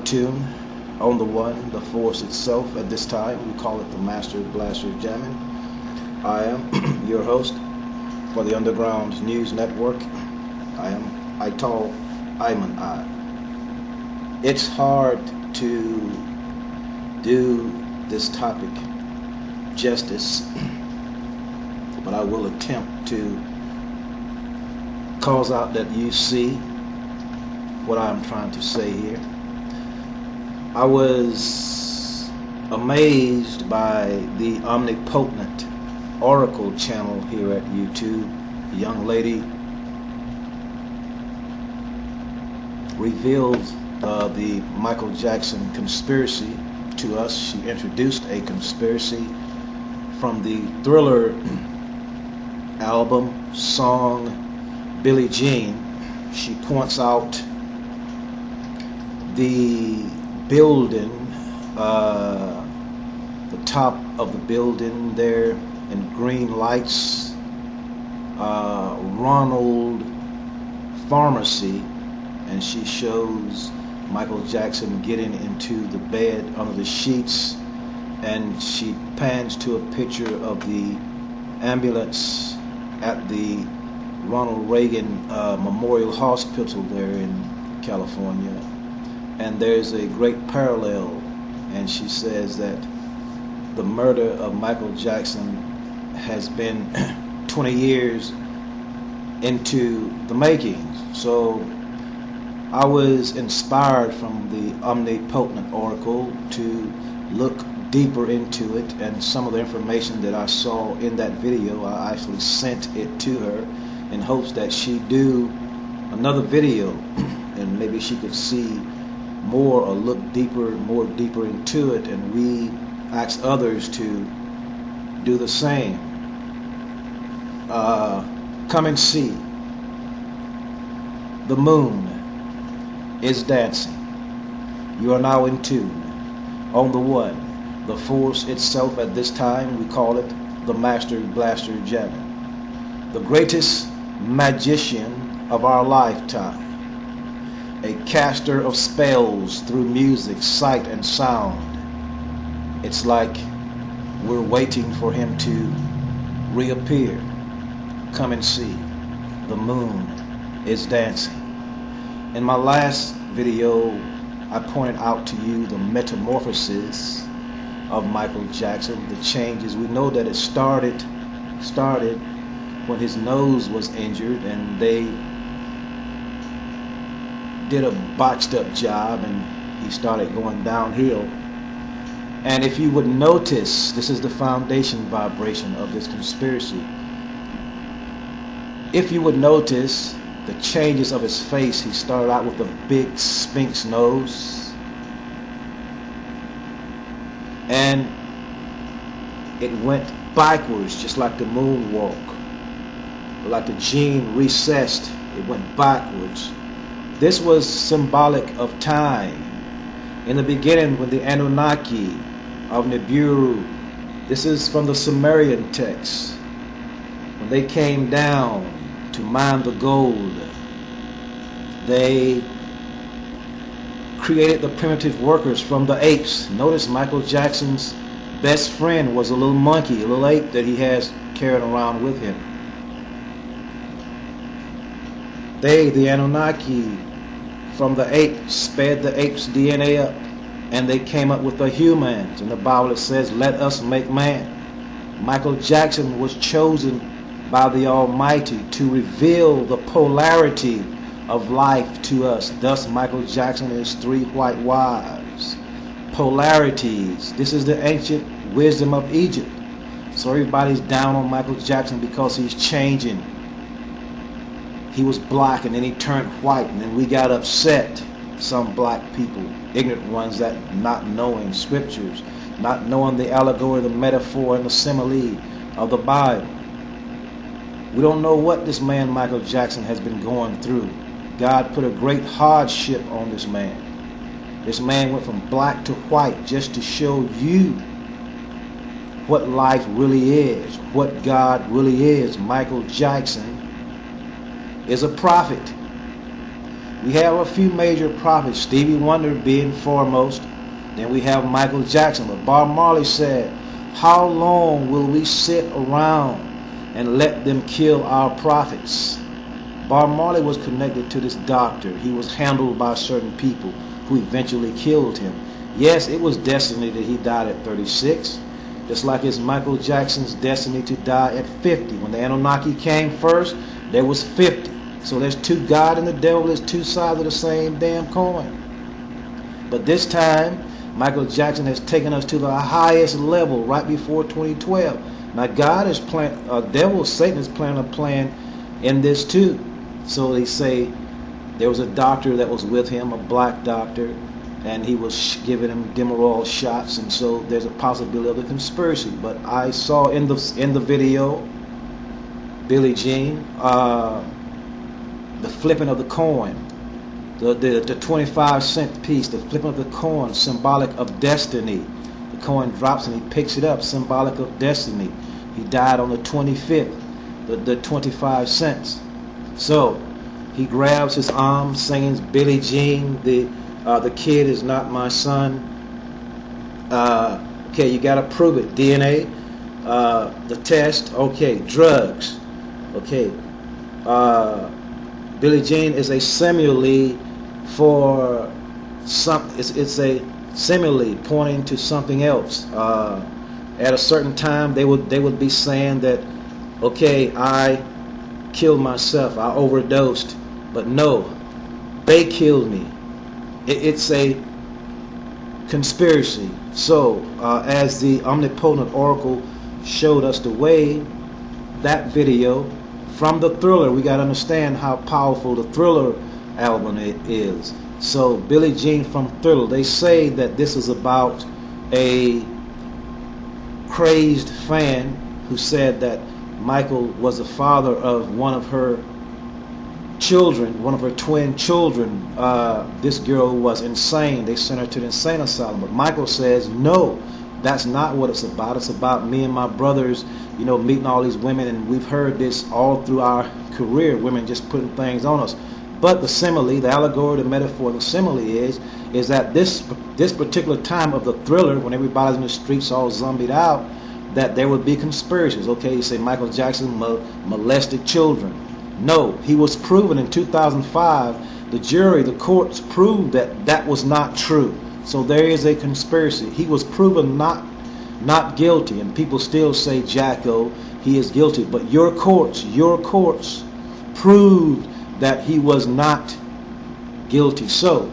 tune on the one, the force itself. At this time, we call it the Master Blaster Jamming. I am your host for the Underground News Network. I am Ital Iman I. It's hard to do this topic justice, but I will attempt to cause out that you see what I'm trying to say here. I was amazed by the omnipotent Oracle channel here at YouTube. A young lady revealed the Michael Jackson conspiracy to us. She introduced a conspiracy from the Thriller album song Billie Jean. She points out the building, the top of the building there in green lights, Ronald Pharmacy, and she shows Michael Jackson getting into the bed under the sheets, and she pans to a picture of the ambulance at the Ronald Reagan Memorial Hospital there in California. And there's a great parallel, and she says that the murder of Michael Jackson has been 20 years into the making. So I was inspired from the omnipotent Oracle to look deeper into it, and some of the information that I saw in that video, I actually sent it to her in hopes that she'd do another video and maybe she could see more or look more deeper into it, and we ask others to do the same. Come and see. The moon is dancing. You are now in tune on the one, the force itself. At this time, we call it the Master Blaster Jamming, the greatest magician of our lifetime. A caster of spells through music, sight, and sound. It's like we're waiting for him to reappear. Come and see. The moon is dancing. In my last video, I pointed out to you the metamorphosis of Michael Jackson, the changes. We know that it started when his nose was injured, and they did a botched up job and he started going downhill. And if you would notice, this is the foundation vibration of this conspiracy. If you would notice the changes of his face, he started out with a big sphinx nose, and it went backwards just like the moonwalk, like the gene recessed, it went backwards. This was symbolic of time. In the beginning, when the Anunnaki of Nibiru, this is from the Sumerian text, when they came down to mine the gold, they created the primitive workers from the apes. Notice Michael Jackson's best friend was a little monkey, a little ape that he has carried around with him. They, the Anunnaki, from the ape, sped the ape's DNA up, and they came up with the humans. In the Bible it says, let us make man. Michael Jackson was chosen by the Almighty to reveal the polarity of life to us. Thus Michael Jackson and his three white wives. Polarities. This is the ancient wisdom of Egypt. So everybody's down on Michael Jackson because he's changing. He was black and then he turned white, and then we got upset. Some black people, ignorant ones, that not knowing scriptures, not knowing the allegory, the metaphor, and the simile of the Bible. We don't know what this man Michael Jackson has been going through. God put a great hardship on this man. This man went from black to white just to show you what life really is, what God really is. Michael Jackson is a prophet. We have a few major prophets, Stevie Wonder being foremost. Then we have Michael Jackson. But Bob Marley said, how long will we sit around and let them kill our prophets? Bob Marley was connected to this doctor. He was handled by certain people who eventually killed him. Yes, it was destiny that he died at 36. Just like it's Michael Jackson's destiny to die at 50. When the Anunnaki came first, there was 50. So there's two, God and the devil, there's two sides of the same damn coin. But this time, Michael Jackson has taken us to the highest level right before 2012. Now God is planning, devil, Satan is planning a plan in this too. So they say there was a doctor that was with him, a black doctor, and he was giving him Demerol shots, and so there's a possibility of a conspiracy. But I saw in the video, Billie Jean, the flipping of the coin, the 25-cent piece, the flipping of the coin, symbolic of destiny. The coin drops and he picks it up, symbolic of destiny. He died on the 25th, the 25 cents. So he grabs his arm, singing Billie Jean, the kid is not my son. Okay, you got to prove it. DNA, the test. Okay, drugs. Okay, Billie Jean is a simile for some. It's a simile pointing to something else. At a certain time, they would be saying that, okay, I killed myself, I overdosed, but no, they killed me. It's a conspiracy. So, as the omnipotent oracle showed us the way, that video from the Thriller, we got to understand how powerful the Thriller album is. So, Billie Jean from Thriller, they say that this is about a crazed fan who said that Michael was the father of one of her children, one of her twin children. This girl was insane. They sent her to the insane asylum. But Michael says, no, that's not what it's about. It's about me and my brothers, you know, meeting all these women, and we've heard this all through our career, women just putting things on us. But the simile, the allegory, the metaphor, the simile is that this particular time of the Thriller, when everybody's in the streets all zombied out, that there would be conspiracies. Okay, you say Michael Jackson molested children. No, he was proven in 2005. The jury, the courts proved that that was not true. So there is a conspiracy. He was proven not guilty, and people still say, Jacko, he is guilty. But your courts proved that he was not guilty. So,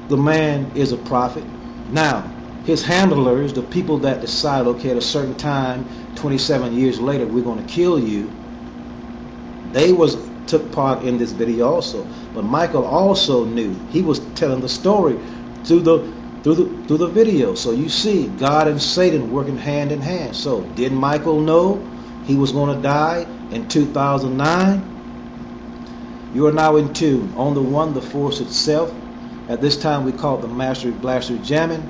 the man is a prophet. Now, his handlers, the people that decide, okay, at a certain time, 27 years later, we're going to kill you, they took part in this video also. But Michael also knew. He was telling the story through the video. So you see God and Satan working hand in hand. So did Michael know he was going to die in 2009? You are now in tune on the One, the Force itself. At this time we call it the Master Blaster Jamming.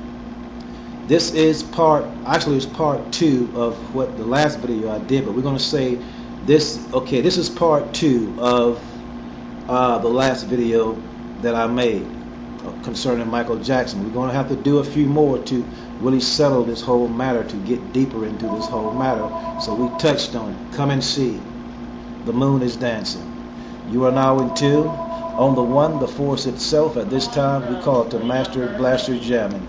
This is part 2 of what the last video I did, but we're going to say this. Okay, this is part 2 of the last video that I made concerning Michael Jackson. We're going to have to do a few more to really settle this whole matter, to get deeper into this whole matter. So we touched on it. Come and see. The moon is dancing. You are now in tune on the One, the Force itself. At this time we call it the Master Blaster Jamming.